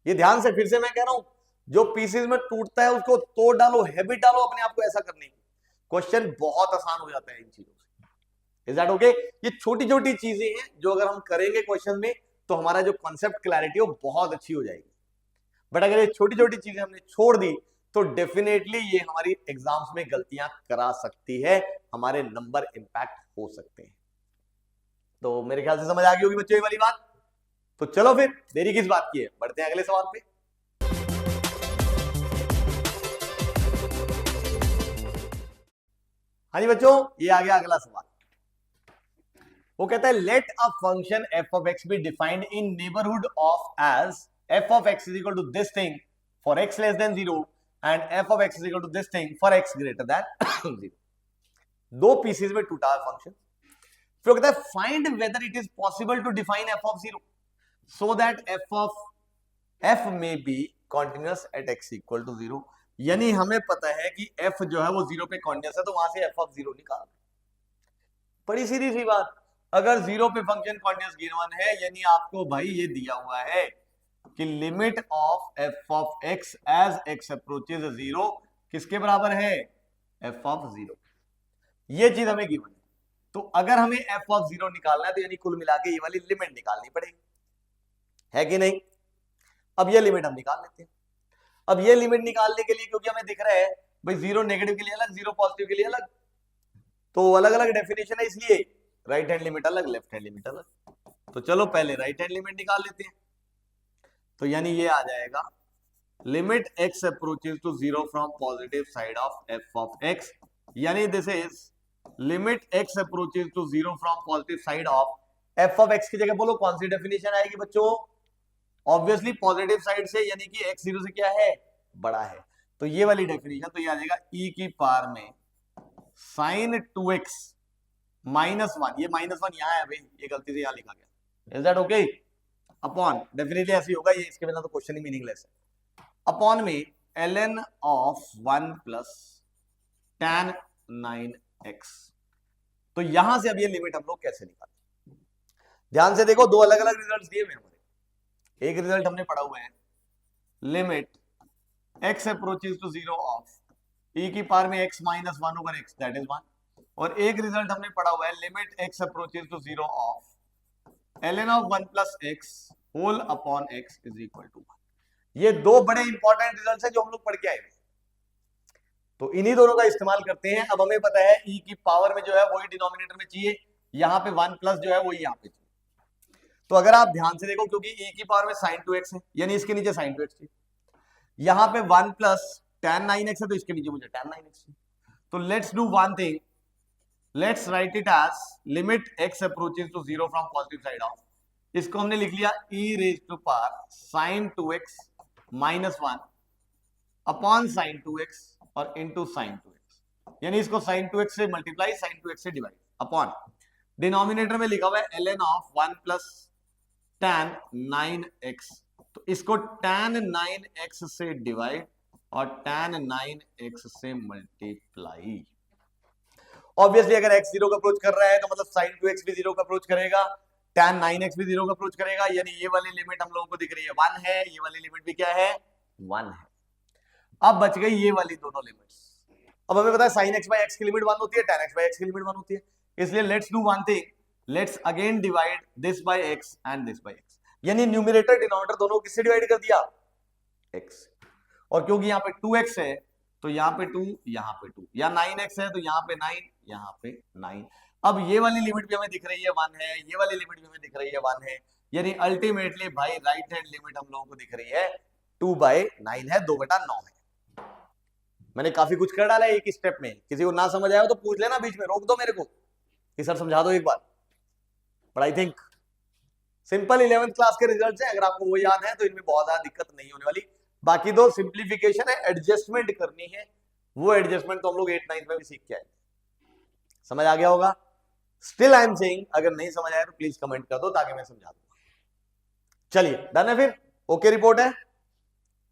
ये ध्यान से फिर से मैं कह रहा हूं, जो पीसेस में टूटता है उसको तोड़ डालो, हैबिट डालो अपने आप को ऐसा करने की, क्वेश्चन बहुत आसान हो जाता है इन चीजों से। Is that okay? ये छोटी छोटी चीजें हैं जो अगर हम करेंगे क्वेश्चन में तो हमारा जो कॉन्सेप्ट क्लैरिटी है वो बहुत अच्छी हो जाएगी। बट अगर ये छोटी छोटी चीजें हमने छोड़ दी तो डेफिनेटली ये हमारी एग्जाम्स में गलतियां करा सकती है, हमारे नंबर इंपैक्ट हो सकते हैं। तो मेरे ख्याल से समझ आ गई होगी बच्चों ये वाली बात। तो चलो फिर देरी किस बात की है, बढ़ते हैं अगले सवाल पे। हाँ जी बच्चों, ये आ गया अगला सवाल। वो कहता है let a function F of X be defined in neighbourhood of as F of X is equal to this thing for X less than 0 and F of X is equal to this thing for X greater than 0। दो pieces में टूटा है function. फिर कहता है find whether it is possible to define f of 0 so that f of f में be continuous at x equal to 0। यानी हमें पता है कि एफ जो है वो 0 पे कॉन्टिन्यूअस है, तो वहां से एफ ऑफ 0 निकाल। बड़ी सीधी सी बात, अगर 0 पे फंक्शन कॉन्टिन्यूअस गिवन है यानी आपको भाई ये दिया हुआ है कि limit of F of x as x approaches 0 किसके बराबर है? F of 0। ये चीज हमें गिवन है। तो अगर हमें एफ ऑफ 0 निकालना है तो यानी कुल मिला के ये वाली लिमिट निकालनी पड़ेगी, है कि नहीं? अब ये लिमिट हम निकाल लेते हैं। अब ये लिमिट निकालने के लिए, क्योंकि हमें दिख रहा है भाई 0 नेगेटिव के लिए अलग, 0 पॉजिटिव के लिए अलग, तो अलग अलग डेफिनेशन है, इसलिए राइट हैंड लिमिट अलग, लेफ्ट हैंड लिमिट अलग। तो चलो पहले राइट हैंड लिमिट निकाल लेते हैं। तो यानी ये आ जाएगा limit x approaches to 0 from positive side of F of x, यानी this is limit x approaches to 0 from positive side of F of x की जगह बोलो कौन सी डेफिनेशन आएगी बच्चों? ऑब्वियसली पॉजिटिव साइड से, यानी कि x 0 से क्या है? बड़ा है। तो ये वाली डेफिनेशन, तो ये आ जाएगा e की पावर में साइन 2x माइनस 1, ये माइनस 1 यहां है भाई, ये गलती से यहां लिखा गया। Is that okay? Upon, definitely ऐसी होगा ये, इसके बिना तो क्वेश्चन ही मीनिंगलेस है। अपॉन में ln of 1 plus tan 9x। तो यहां से अब ये लिमिट हम लोग कैसे निकालें? ध्यान से देखो, दो अलग अलग रिजल्ट्स दिए हुए हमारे। एक रिजल्ट हमने पढ़ा हुआ है limit x approaches to 0 of e की पावर में x minus 1 over x, that is 1। और एक रिजल्ट हमने पढ़ा हुआ है limit x approaches to 0 of ln of 1 plus x whole upon x is equal to 1। ये दो बड़े इंपॉर्टेंट रिजल्ट्स हैं जो हम लोग पढ़ के आए हैं, तो इन्हीं दोनों का इस्तेमाल करते हैं। अब हमें पता है e की पावर में जो है वही डिनोमिनेटर में चाहिए, यहाँ पे 1 प्लस जो है वही यहाँ पे चाहिए। तो अगर आप ध्यान से देखो, क्योंकि e की पावर में sin 2x है यानी इसके नीचे sin 2x चाहिए, यहाँ पे 1 प्लस tan 9x है तो इसके नीचे मुझे tan 9x चाहिए। तो let's do one thing, let's write it as limit x approaches to 0 from positive side of, इसको हमने लिख लिया e raise to power sin 2x minus 1 upon sin 2x और इंटू sin 2x, यानी इसको sin 2x से multiply sin 2x से divide upon denominator में लिखा हुआ है ln of 1 plus tan 9x, तो इसको tan 9x से डिवाइड और tan 9x से मल्टीप्लाई। ऑब्वियसली अगर x 0 का अप्रोच कर रहा है तो मतलब sin 2x भी 0 का अप्रोच करेगा, tan 9x भी 0 का अप्रोच करेगा, यानी ये वाली लिमिट हम लोगों को दिख रही है 1 है, ये वाली लिमिट भी क्या है? 1 है। अब बच गई ये वाली दोनों लिमिट्स। अब हमें पता है sin x by x की लिमिट 1 होती है, tan x by x की लिमिट 1 होती है, इसलिए let's do one thing, let's again divide this by x and this by x, यानी न्यूमरेटर डिनोमिनेटर दोनों किससे डिवाइड कर दिया? x। और क्योंकि यहाँ पे 2x है तो यहाँ पे 2, यहाँ पे 2, या 9x है तो यहाँ पे 9, यहाँ पे 9। अब ये वाली लिमिट भी हमें दिख रही है 1 है, ये वाली लिमिट भी हमें दिख रही है 1 है, यानी अल्टीमेटली भाई राइट हैंड लिमिट हम लोगों को दिख रही है 2/9 है, 2/9 है। मैंने काफी कुछ कर डाला है एक स्टेप में, किसी को ना समझ आया तो पूछ लेना बीच में, रोक दो मेरे को कि सर समझा दो एक बार। But I think simple 11th class के रिजल्ट है, अगर आपको वो याद है तो इनमें बहुत ज्यादा दिक्कत नहीं होने वाली। बाकी दो सिंप्लीफिकेशन है, एडजस्टमेंट करनी है, वो एडजस्टमेंट तो हम लोग 8th 9th में भी सीख के आए। समझ आ गया होगा? स्टिल आई एम सेइंग अगर नहीं समझ आया तो प्लीज कमेंट कर दो ताकि मैं समझा दूंगा। चलिए डन है फिर, ओके रिपोर्ट है।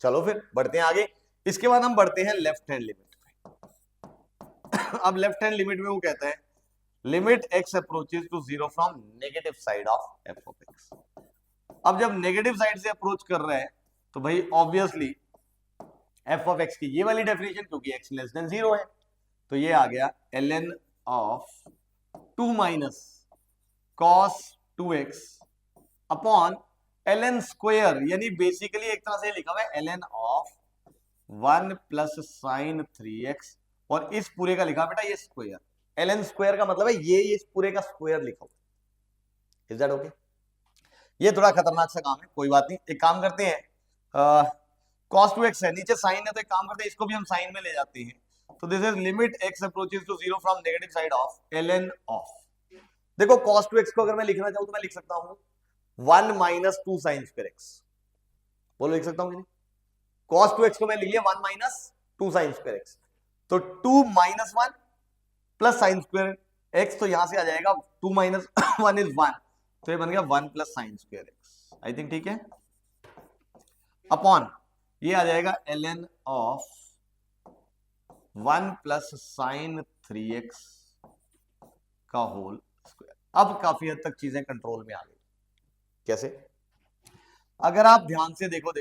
चलो फिर बढ़ते हैं आगे। इसके बाद हम बढ़ते हैं लेफ्ट हैंड लिमिट पे। अब लेफ्ट हैंड लिमिट में वो कहता है limit x approaches to zero from negative side of F of X. अब जब नेगेटिव साइड से अप्रोच कर रहे हैं तो भाई ऑब्वियसली एफ ऑफ एक्स की ये वाली डेफिनेशन, क्योंकि एक्स लेस देन जीरो है, तो ये आ गया ln of 2 minus cos 2x upon ln square, यानी बेसिकली एक तरह से लिखा हुआ है ln of 1 plus sign 3x, और इस पूरे का लिखा बेटा ये स्क्वायर। ln स्क्वायर का मतलब है ये इस पूरे का स्क्वायर लिखा हुआ। Is that okay? ये थोड़ा खतरनाक सा काम है, कोई बात नहीं। एक काम करते हैं, cos 2x है, नीचे साइन है, तो एक काम करते हैं इसको भी हम साइन में ले जाते हैं। तो this is limit x approaches to zero from negative side of ln of, देखो cos 2x को अगर मैं लिखना चाहूं तो मैं लिख सकता हूं 1 माइनस 2 साइन स्क्वायर x। बोलो लिख सकता हूं कि नहीं? cos 2x को मैं लिख लिया 1 माइनस 2 साइन स्क्वायर x, तो 2 minus 1 plus sine square x, तो यहां से आ जाएगा 2 माइनस 1 इज 1, तो ये बन गया 1 plus sine square x। I think ठीक है। अपॉन ये आ जाएगा ln of 1 plus sign 3x का होल स्क्वायर। अब काफी हद तक चीजें कंट्रोल में आ गई। कैसे? अगर आप ध्यान से देखो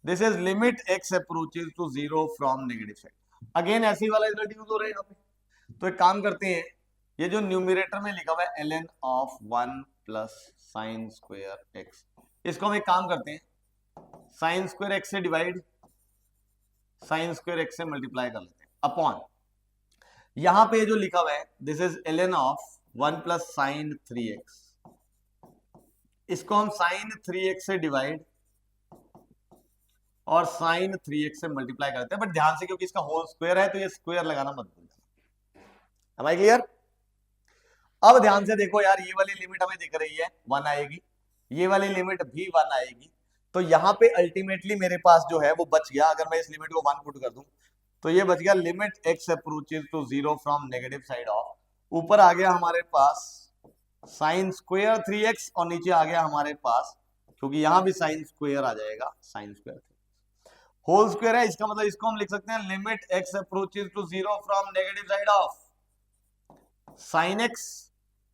this is limit x approaches to zero from negative side. Again ऐसे ही वाला रिजल्ट यूज हो रहा है यहाँ पे। तो एक काम करते हैं, ये जो न्यूमरेटर में लिखा हुआ है ln of 1 plus sine square x, इसको हम एक काम करते हैं, साइन स्क्वायर x से डिवाइड, साइन स्क्वायर x से मल्टीप्लाई कर लेते हैं, अपॉन यहां पे जो लिखा हुआ है this is ln of 1 plus sign 3x, इसको हम साइन 3x से डिवाइड और साइन 3x से मल्टीप्लाई करते हैं। बट ध्यान से, क्योंकि इसका होल स्क्वायर है तो ये स्क्वायर लगाना मत भूलना। Am I clear? अब ध्यान से देखो यार, ये वाली लिमिट हमें दिख रही है 1 आएगी, ये वाली लिमिट भी 1 आएगी, तो यहां पे अल्टीमेटली मेरे पास जो है वो बच गया। अगर मैं इस लिमिट को 1 पुट कर दूं तो ये बच गया limit x approaches to zero from negative side of, ऊपर आ गया हमारे पास साइन स्क्वायर 3x और नीचे आ गया हमारे पास, क्योंकि यहां भी साइन स्क्वायर आ जाएगा, साइन स्क्वायर होल स्क्वायर है, इसका मतलब इसको हम लिख सकते हैं limit x approaches to zero from negative side of sine x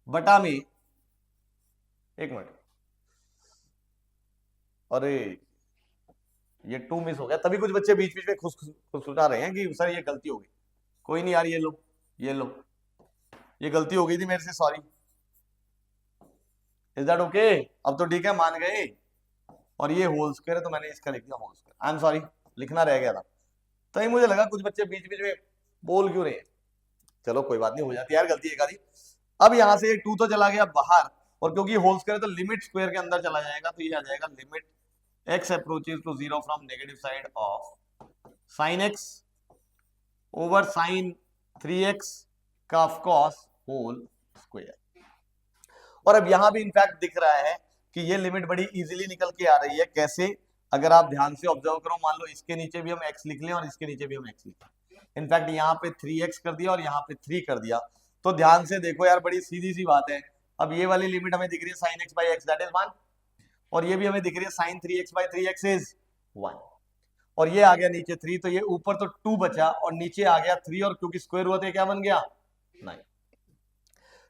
बटा में, एक मिनट, अरे ये 2 मिस हो गया, तभी कुछ बच्चे बीच बीच में खुशखुशा रहे हैं कि सर ये गलती हो गई। कोई नहीं यार, ये लो ये गलती हो गई थी मेरे से, सॉरी। Is that okay? अब तो ठीक है, मान गए। और ये होल स्क्वायर है तो मैंने इसका लिख दिया whole square, I am sorry, लिखना रह गया था। तो मुझे लगा कुछ बच्चे बीच बीच में बोल क्यों रहे हैं। चलो कोई बात नहीं, हो जाती है यार गलती एक आधी। अब यहां से 2 तो चला गया बाहर, और क्योंकि होल स्क्वायर तो लिमिट स्क्वायर के अंदर चला जाएगा, तो ये आ जाएगा limit x approaches to zero from negative side of sine x over sine 3x का ऑफ कोर्स होल स्क्वायर। और अब यहां भी इनफैक्ट दिख रहा है कि ये लिमिट बड़ी इजीली निकल के आ रही है। कैसे? अगर आप ध्यान से ऑब्जर्व करो, मान लो इसके नीचे भी हम x लिख लें और इसके नीचे भी हम x लिख लें, इनफैक्ट यहाँ पे 3x कर दिया और यहाँ पे 3 कर दिया, तो ध्यान से देखो यार, बड़ी सीधी सी बात है। अब ये वाली लिमिट हमें दिख रही है sine x by X that is 1, और ये भी हमें दिख रही है sign 3x by 3x is 1, और ये आ गया नीचे 3, तो ये ऊपर तो 2 बचा और नीचे आ गया 3, और क्योंकि स्क्वायर हुआ तो क्या बन गया 9।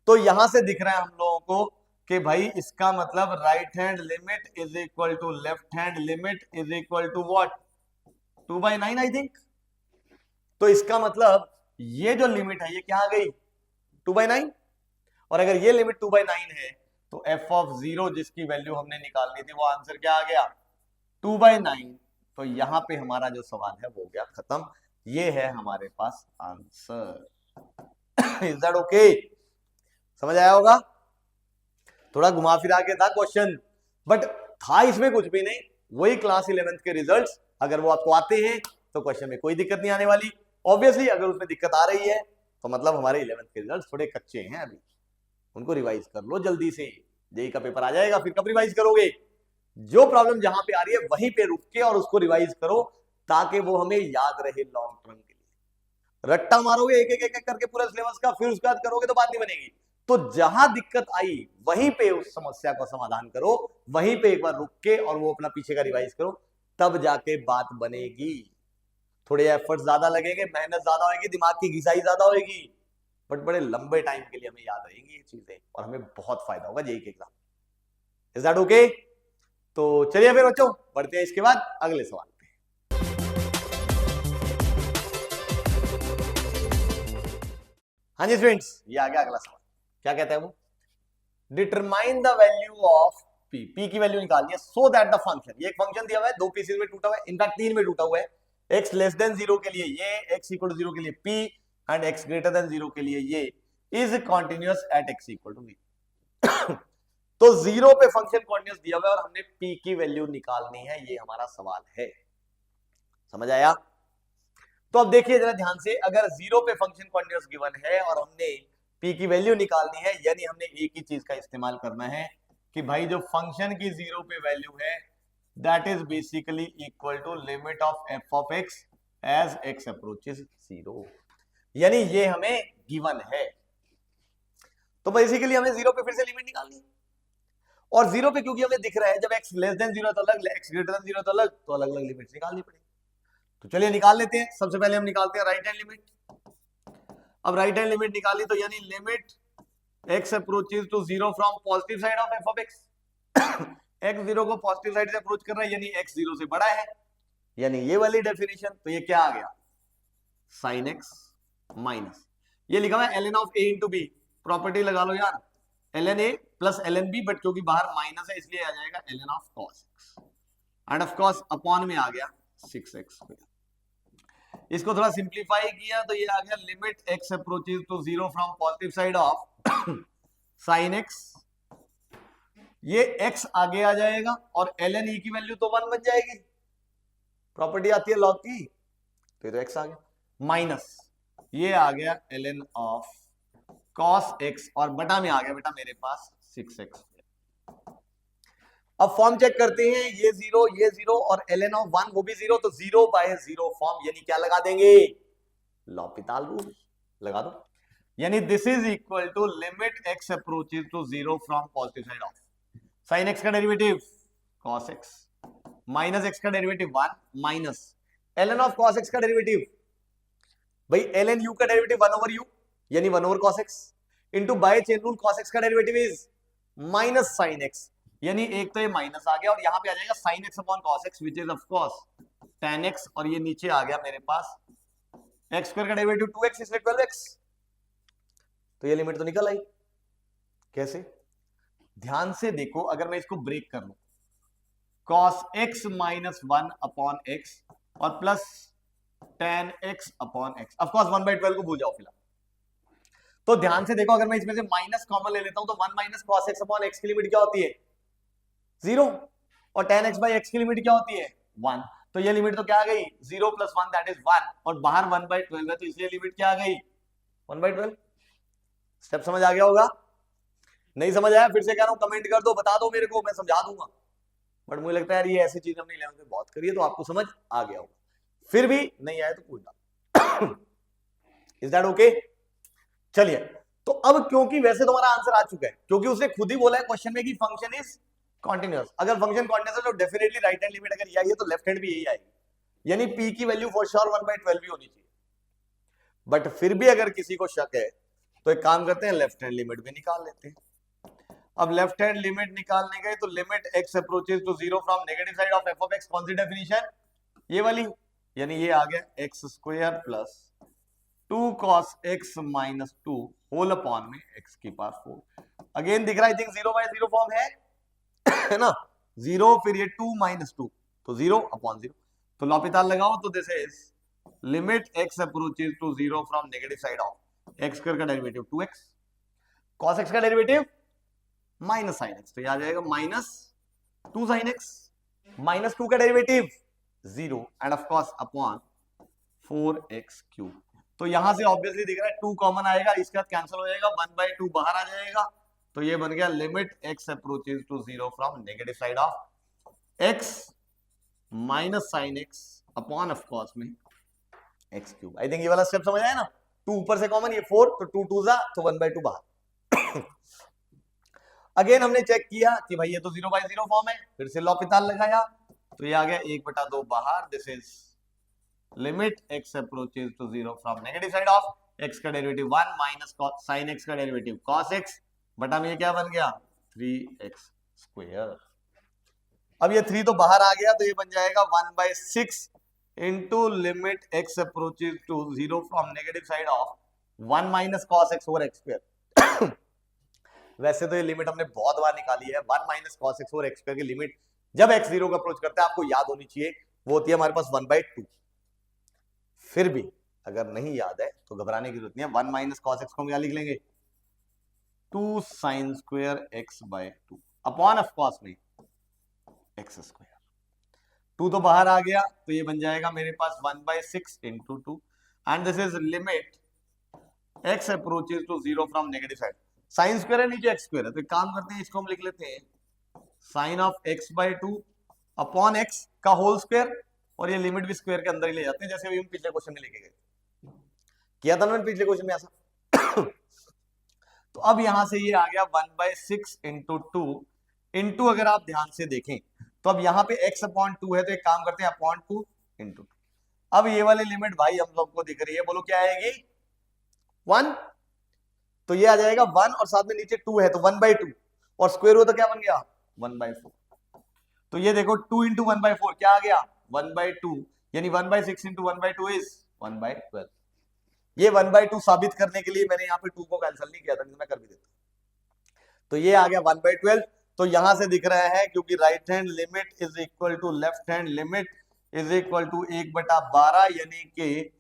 तो यहां से दिख रहा है हम लोगों को कि भाई इसका मतलब right hand limit is equal to left hand limit is equal to what, 2/9 I think. तो इसका मतलब ये जो लिमिट है ये क्या आ गई 2/9, और अगर ये लिमिट 2/9 है तो f ऑफ 0 जिसकी वैल्यू हमने निकालनी थी वो आंसर क्या आ गया 2/9। तो यहां पे हमारा जो सवाल है वो गया खत्म, ये है हमारे पास आंसर। Is that okay? समझ आया होगा? थोड़ा घुमा फिरा के था क्वेश्चन, बट था इसमें कुछ भी नहीं, वही क्लास 11th के रिजल्ट्स। अगर वो आपको आते हैं तो क्वेश्चन में कोई दिक्कत नहीं आने वाली। ऑब्वियसली अगर उसमें दिक्कत आ रही है तो मतलब हमारे 11th के रिजल्ट्स थोड़े कच्चे हैं अभी, उनको रिवाइज कर लो जल्दी से। जेईई का पेपर आ जाएगा, फिर कब रिवाइज करोगे? जो प्रॉब्लम जहां पे आ रही है वहीं पे रुक के और उसको रिवाइज करो, ताकि वो हमें याद रहे लॉन्ग टर्म के लिए। रट्टा मारोगे एक एक करके पूरा सिलेबस का, फिर उसके बाद करोगे तो बात नहीं बनेगी। तो जहां दिक्कत आई वहीं पे उस समस्या का समाधान करो, वहीं पे एक बार रुक के और वो अपना पीछे का रिवाइज करो, तब जाके बात बनेगी। थोड़े एफर्ट ज्यादा लगेंगे, मेहनत ज्यादा होगी, दिमाग की घिसाई ज्यादा होगी, बट बड़े लंबे टाइम के लिए हमें याद रहेंगी ये चीजें और हमें बहुत फायदा होगा जेईई के एग्जाम। Is that okay? तो चलिए फिर बच्चों बढ़ते हैं इसके बाद अगले सवाल पे। हाँ जी स्टूडेंट्स, ये आ गया अगला सवाल। क्या कहता है वो? Determine the value of P. P की वैल्यू निकालनी है सो दैट द फंक्शन, ये एक फंक्शन दिया हुआ है, दो पीसेस में टूटा हुआ है, इनफैक्ट तीन में टूटा हुआ है। x लेस देन 0 के लिए ये, x इक्वल टू 0 के लिए p and x greater than 0 के लिए ये is continuous at x equal to v। तो 0 पे फंक्शन कॉन्टिन्यूअस दिया हुआ है और हमने p की वैल्यू निकालनी है, ये हमारा सवाल है। समझ आया? तो अब देखिए जरा ध्यान से, अगर 0 पे फंक्शन कॉन्टिन्यूअस गिवन है और हमने p की वैल्यू निकालनी है, यानी हमने एक ही चीज का इस्तेमाल करना है कि भाई जो फंक्शन की 0 पे वैल्यू है that is basically equal to limit of f of x as x approaches 0, यानी ये हमें गिवन है। तो बेसिकली हमें 0 पे फिर से लिमिट निकालनी है, और 0 पे क्योंकि हमें दिख रहा है जब x लेस देन 0 तो अलग, x ग्रेटर देन 0 तो अलग, तो अलग अलग लिमिट निकालनी पड़ेगी। तो चलिए निकाल लेते हैं। सबसे पहले हम निकालते हैं राइट हैंड लिमिट। अब राइट हैंड लिमिट निकाली तो यानी limit x approaches to 0 from positive side of f of x। x 0 को पॉजिटिव साइड से अप्रोच कर रहा है, यानी x 0 से बड़ा है, यानी ये वाली डेफिनेशन। तो ये क्या आ गया? sin x माइनस, ये लिखा हुआ है ln ऑफ a इंटू बी, प्रॉपर्टी लगा लो यार, ln a plus ln b, but क्योंकि बाहर माइनस है इसलिए आ जाएगा ln of cos x and of course upon में आ गया 6x। इसको थोड़ा सिंप्लीफाई किया तो ये आ गया limit x approaches to 0 from positive side of sin x, ये x आगे आ जाएगा और ln e की वैल्यू तो 1 बन जाएगी, प्रॉपर्टी आती है लॉग की, तो ये तो x आ गया, माइनस ये आ गया ln ऑफ cos x और बटा में आ गया बेटा मेरे पास 6x। अब फॉर्म चेक करते हैं, ये 0 और ln ऑफ 1 वो भी 0, तो 0 बाय 0 फॉर्म, यानी क्या लगा देंगे? लॉपिताल रूल लगा दो, यानी this is equal to limit x approaches to 0 from positive side of sin x का derivative cos x minus x का derivative 1 minus ln of cos x का डेरिवेटिव, भाई ln u का डेरिवेटिव 1 ओवर u यानी 1 over cos x into by chain rule cos x का derivative is minus sin x, यानी एक तो ये माइनस आ गया और यहां पे आ जाएगा sin x upon cos x which is of course tan x, और ये नीचे आ गया मेरे पास x स्क्वायर का डेरिवेटिव 2x इसलिए 12x। तो ये लिमिट तो निकल आई। कैसे? ध्यान से देखो, अगर मैं इसको ब्रेक कर लूं, cos x minus 1 upon x और plus tan x upon x, of course 1/12 को भूल जाओ फिलहाल। तो ध्यान से देखो, अगर मैं इसमें से माइनस कॉमन ले लेता हूं तो 1 minus cos x upon x की लिमिट क्या होती है? 0, और tan x बाई x की लिमिट क्या होती है? 1। तो ये लिमिट तो क्या आ गई? 0 प्लस 1 दैट इज 1, और बाहर 1/12 है तो इसलिए लिमिट क्या आ गई? 1/12। स्टेप समझ आ गया होगा? नहीं समझ आया फिर से कह रहा हूं, कमेंट कर दो, बता दो मेरे को, मैं समझा दूंगा। बट मुझे लगता है यार ये ऐसी चीज हमने 11th में बहुत करी है, तो आपको समझ आ गया होगा। फिर भी नहीं आया तो पूछ डालो। Is that okay? चलिए, तो अब क्योंकि वैसे तुम्हारा आंसर आ चुका है, क्योंकि उसने खुद ही बोला है क्वेश्चन में कि फंक्शन इज कॉन्टिन्यूअस। अगर फंक्शन कॉन्टिन्यूअस है तो डेफिनेटली राइट हैंड लिमिट अगर ये आई है तो लेफ्ट हैंड भी यही आएगी, यानी p की वैल्यू फॉर श्योर 1/12 भी होनी चाहिए। बट फिर भी अगर किसी को शक है तो एक काम करते हैं, लेफ्ट हैंड लिमिट भी निकाल लेते हैं। अब लेफ्ट हैंड लिमिट निकालने गए तो limit x approaches to 0 from negative side of f of x, कौन सी डेफिनेशन? ये वाली, यानी ये आ गया x square plus 2 cos x minus 2 whole upon में x की पावर 4। अगेन दिख रहा है, आई थिंक 0/0 फॉर्म है ना, 0 फिर ये 2 माइनस 2 तो 0 अपॉन 0, तो लॉपिताल लगाओ तो this is limit x approaches to 0 from negative side of x square का डेरिवेटिव 2x, cos x का डेरिवेटिव माइनस sin x, तो ये आ जाएगा माइनस 2 sin x, माइनस 2 का derivative 0 and of course upon 4x cube. तो यहां से ऑब्वियसली दिख रहा है 2 कॉमन आएगा, इसके बाद कैंसिल हो जाएगा, 1/2 बाहर आ जाएगा, तो ये बन गया limit x approaches to 0 from negative side of x minus sin x upon of course में x क्यूब। आई थिंक ये वाला स्टेप समझ आया ना, 2 ऊपर से कॉमन, ये 4 तो 2 2 जा तो 1/2 बाहर। अगेन हमने चेक किया कि भाई ये तो 0/0 फॉर्म है, फिर से लॉपिताल लगाया तो ये आ गया 1/2 बाहर, this is limit x approaches to 0 from negative side of X का डेरिवेटिव 1 माइनस साइन एक्स का डेरिवेटिव कॉस एक्स बटा में ये क्या बन गया 3x स्क्वायर। अब ये 3 तो बाहर आ गया तो ये बन जाएगा 1/6 into limit x approaches to 0 from negative side of 1 minus cos X over x square. वैसे तो ये लिमिट हमने बहुत बार निकाली है, 1 minus cos X over x square की लिमिट जब x 0 को अप्रोच करता है आपको याद होनी चाहिए, वो होती है हमारे पास 1/2। फिर भी अगर नहीं याद है तो घबराने की जरूरत नहीं है, 1 माइनस कॉस एक्स को हम क्या लिख लेंगे 2 sine square x/2 upon of cos में एक्स स्क्वायर। 2 तो बाहर आ गया तो ये बन जाएगा मेरे पास 1/6 into 2 and this is limit x approaches to 0 from negative side. Sine square है नीचे एक्स स्क्वायर है तो एक काम करते हैं इसको हम लिख लेते हैं sine of x/2 upon x का होल स्क्वायर और ये लिमिट भी स्क्वायर के अंदर ही ले जाते हैं जैसे अभी हम पिछले क्वेश्चन में लेके गए किया था ना पिछले क्वेश्चन में ऐसा। तो अब यहां से ये आ गया 1/6 इंटू 2 इंटू अगर आप ध्यान से देखें तो अब यहाँ पे x अपॉन 2 है तो एक काम करते हैं अपॉन 2 इंटू 2। अब ये वाली लिमिट भाई हम लोग को दिख रही है, बोलो क्या आएगी 1, तो ये आ जाएगा 1 और साथ में नीचे 2 है तो 1/2 और स्क्वायर हो तो क्या बन गया 1/4। तो ये देखो 2 इंटू 1/4 क्या आ गया 1/2 यानी 1/6 इंटू 1/2 इज 1/12। ये 1/2 साबित करने के लिए मैंने यहाँ पे 2 को कैंसिल नहीं किया था, मैं कर भी देता। तो ये आ गया 1/12। तो यहां से दिख रहा है क्योंकि right hand limit is equal to left hand limit is equal to 1/12 यानी कि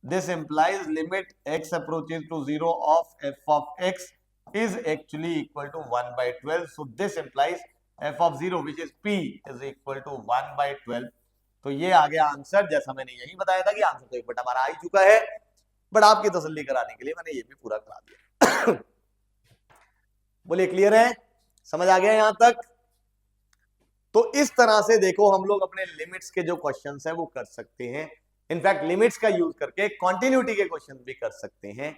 this implies limit x approaches to 0 of f of x is actually equal to 1/12. So this implies f of 0 which is p is equal to 1/12. तो ये आ गया answer, जैसा मैंने यही बताया था कि आंसर तो 1/12 आ ही चुका है, बट आपकी तसल्ली कराने के लिए मैंने ये भी पूरा करा दिया। बोलिए क्लियर है, समझ आ गया यहां तक? तो इस तरह से देखो हम लोग अपने लिमिट्स के जो क्वेश्चंस हैं वो कर सकते हैं। इनफैक्ट लिमिट्स का यूज करके कॉन्टिन्यूटी के क्वेश्चन भी कर सकते हैं।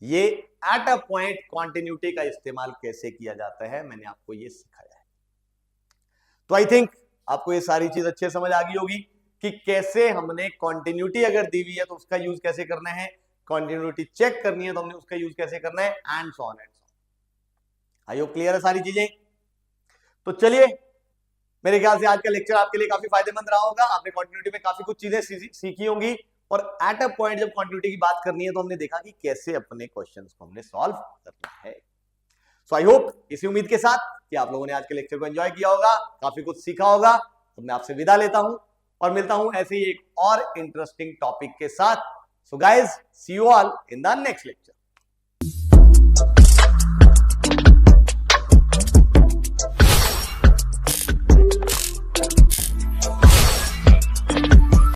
ये एट अ पॉइंट कॉन्टिन्यूटी का इस्तेमाल कैसे किया जाता है मैंने आपको ये सिखाया है। तो आई थिंक आपको ये सारी चीज अच्छे समझ आ गई होगी कि कैसे हमने कॉन्टिन्यूटी अगर दी हुई है तो उसका यूज कैसे करना है, कॉन्टिन्यूटी चेक करनी है तो हमने उसका यूज कैसे करना है, and so on and so on. I hope clear है सारी चीजें। तो चलिए, मेरे ख्याल से आज का लेक्चर आपके लिए काफी फायदेमंद रहा होगा। आपने कॉन्टिन्यूटी में काफी कुछ चीजें सीखी होंगी और एट अ पॉइंट जब कॉन्टिन्यूटी की बात करनी है तो हमने देखा कि कैसे अपने क्वेश्चंस को हमने सॉल्व करना है। सो आई होप इसी उम्मीद के साथ कि आप लोगों ने आज के लेक्चर को एंजॉय किया होगा, काफी कुछ सीखा होगा। तो मैं आपसे विदा लेता हूं और मिलता हूं ऐसे ही एक और इंटरेस्टिंग टॉपिक के साथ। So guys, see you all in the next lecture.